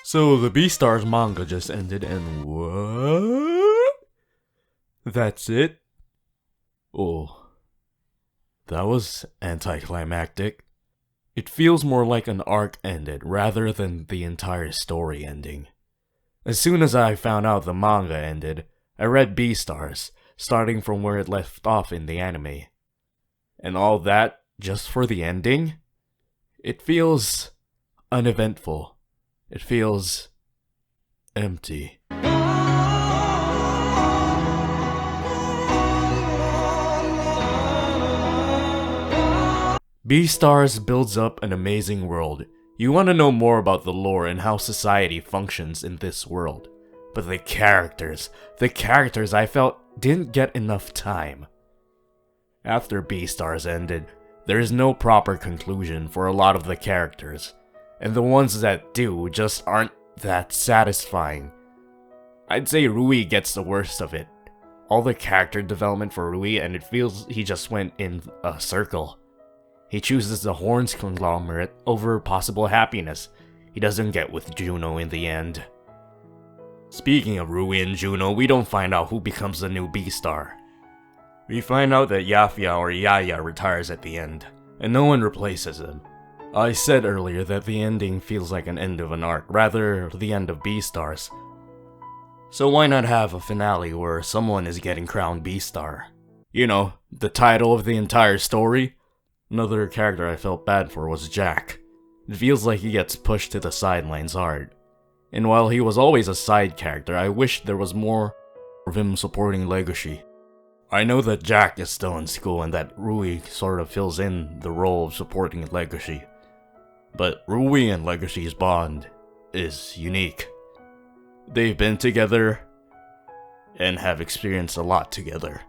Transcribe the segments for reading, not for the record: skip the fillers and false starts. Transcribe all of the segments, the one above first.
So the Beastars manga just ended and what? That's it? Oh, that was anticlimactic. It feels more like an arc ended rather than the entire story ending. As soon as I found out the manga ended, I read Beastars, starting from where it left off in the anime. And all that just for the ending? It feels uneventful. It feels empty. Beastars builds up an amazing world. You want to know more about the lore and how society functions in this world. But the characters I felt didn't get enough time. After Beastars ended, there is no proper conclusion for a lot of the characters, and the ones that do just aren't that satisfying. I'd say Rouis gets the worst of it. All the character development for Rouis, and it feels he just went in a circle. He chooses the Horns conglomerate over possible happiness he doesn't get with Juno in the end. Speaking of Rouis and Juno, we don't find out who becomes the new Beastar. We find out that Yafya or Yahya retires at the end, and no one replaces him. I said earlier that the ending feels like an end of an arc, rather the end of Beastars. So why not have a finale where someone is getting crowned Beastar? You know, the title of the entire story? Another character I felt bad for was Jack. It feels like he gets pushed to the sidelines hard. And while he was always a side character, I wish there was more of him supporting Legoshi. I know that Jack is still in school and that Rouis sort of fills in the role of supporting Legoshi. But Rouis and Legoshi's bond is unique. They've been together and have experienced a lot together.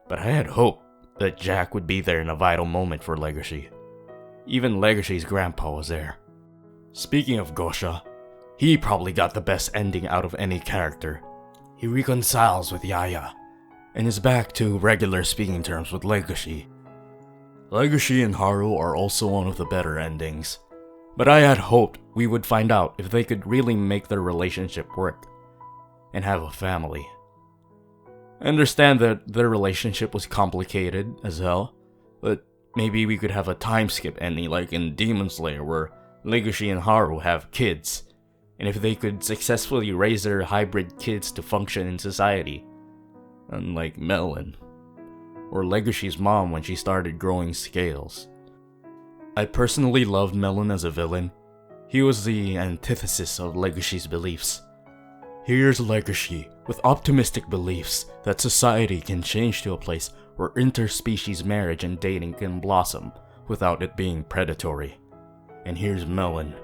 But I had hoped that Jack would be there in a vital moment for Legoshi. Even Legoshi's grandpa was there. Speaking of Gosha, he probably got the best ending out of any character. He reconciles with Yahya, and is back to regular speaking terms with Legoshi. Legoshi and Haru are also one of the better endings, but I had hoped we would find out if they could really make their relationship work, and have a family. I understand that their relationship was complicated as hell, but maybe we could have a time skip ending like in Demon Slayer where Legoshi and Haru have kids, and if they could successfully raise their hybrid kids to function in society, unlike Melon, or Legoshi's mom when she started growing scales. I personally loved Melon as a villain. He was the antithesis of Legoshi's beliefs. Here's Legoshi with optimistic beliefs that society can change to a place where interspecies marriage and dating can blossom without it being predatory. And here's Melon,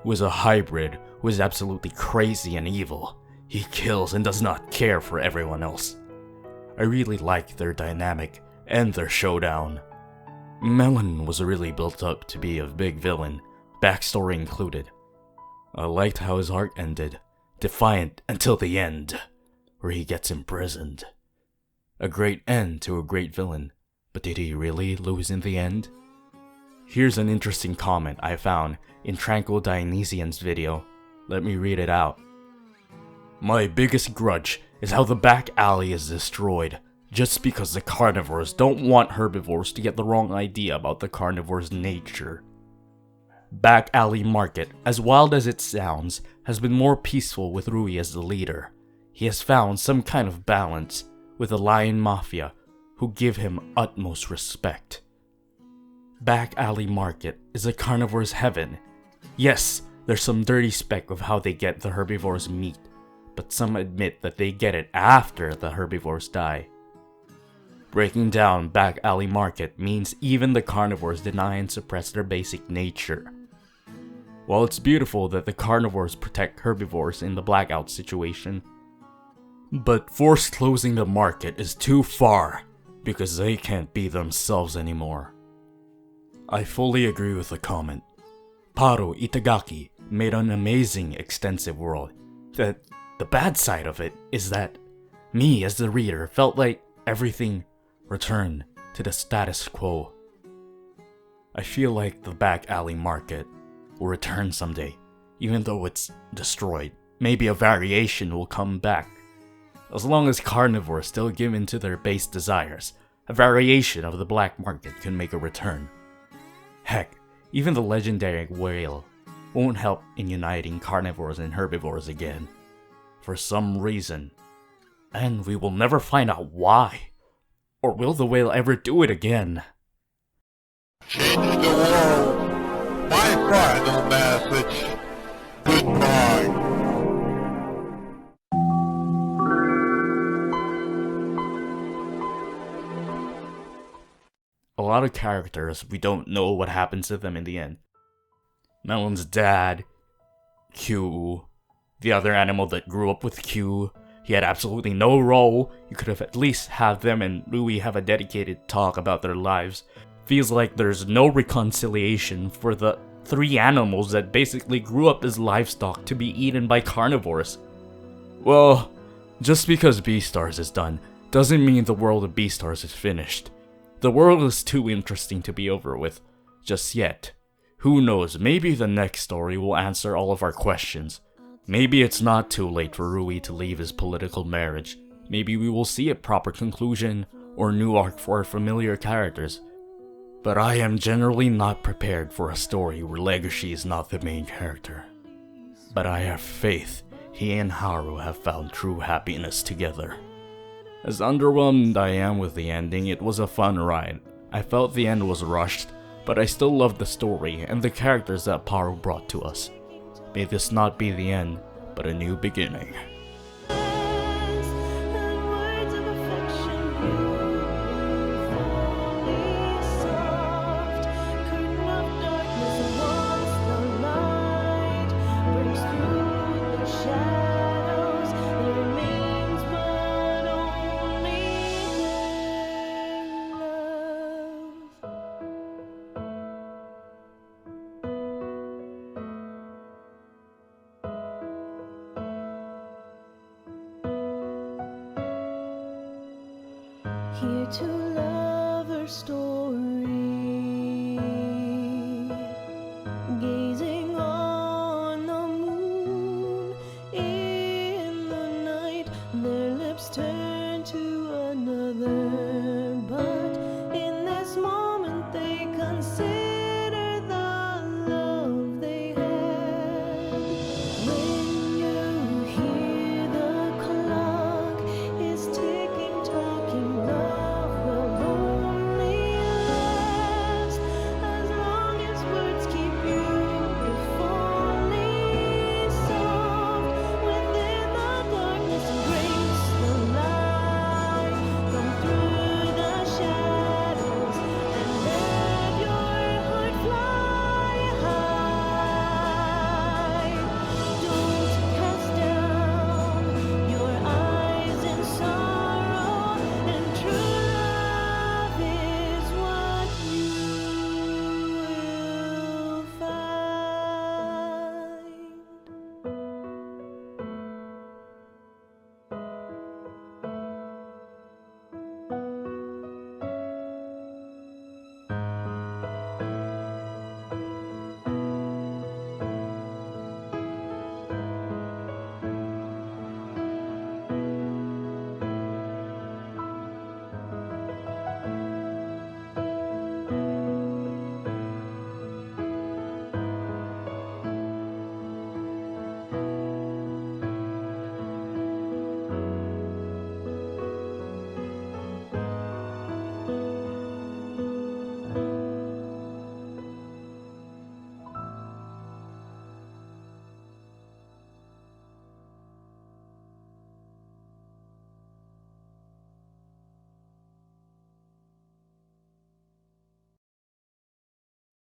who is a hybrid who is absolutely crazy and evil. He kills and does not care for everyone else. I really like their dynamic and their showdown. Melon was really built up to be a big villain, backstory included. I liked how his arc ended, defiant until the end, where he gets imprisoned. A great end to a great villain, but did he really lose in the end? Here's an interesting comment I found in Tranquil Dionysian's video. Let me read it out. My biggest grudge is how the back alley is destroyed, just because the carnivores don't want herbivores to get the wrong idea about the carnivore's nature. Back Alley Market, as wild as it sounds, has been more peaceful with Rouis as the leader. He has found some kind of balance with the Lion Mafia, who give him utmost respect. Back Alley Market is a carnivore's heaven. Yes, there's some dirty speck of how they get the herbivores' meat, but some admit that they get it after the herbivores die. Breaking down Back Alley Market means even the carnivores deny and suppress their basic nature. While it's beautiful that the carnivores protect herbivores in the blackout situation, but forced closing the market is too far because they can't be themselves anymore. I fully agree with the comment. Paro Itagaki made an amazing extensive world. The bad side of it is that me as the reader felt like everything returned to the status quo. I feel like the Back Alley Market will return someday, Even though it's destroyed, maybe a variation will come back. As long as carnivores still give in to their base desires, a variation of the black market can make a return. Heck, even the legendary whale won't help in uniting carnivores and herbivores again. For some reason. And we will never find out why. Or will the whale ever do it again? Change the world. My final message. Goodbye. A lot of characters, we don't know what happens to them in the end. Melon's dad, Q, the other animal that grew up with Q, he had absolutely no role. You could have at least had them and Rouis have a dedicated talk about their lives. Feels like there's no reconciliation for the 3 animals that basically grew up as livestock to be eaten by carnivores. Well, just because Beastars is done, doesn't mean the world of Beastars is finished. The world is too interesting to be over with, just yet. Who knows, maybe the next story will answer all of our questions. Maybe it's not too late for Rouis to leave his political marriage. Maybe we will see a proper conclusion or new arc for our familiar characters. But I am generally not prepared for a story where Legoshi is not the main character. But I have faith he and Haru have found true happiness together. As underwhelmed I am with the ending, it was a fun ride. I felt the end was rushed, but I still loved the story and the characters that Haru brought to us. May this not be the end, but a new beginning. Here to love her story.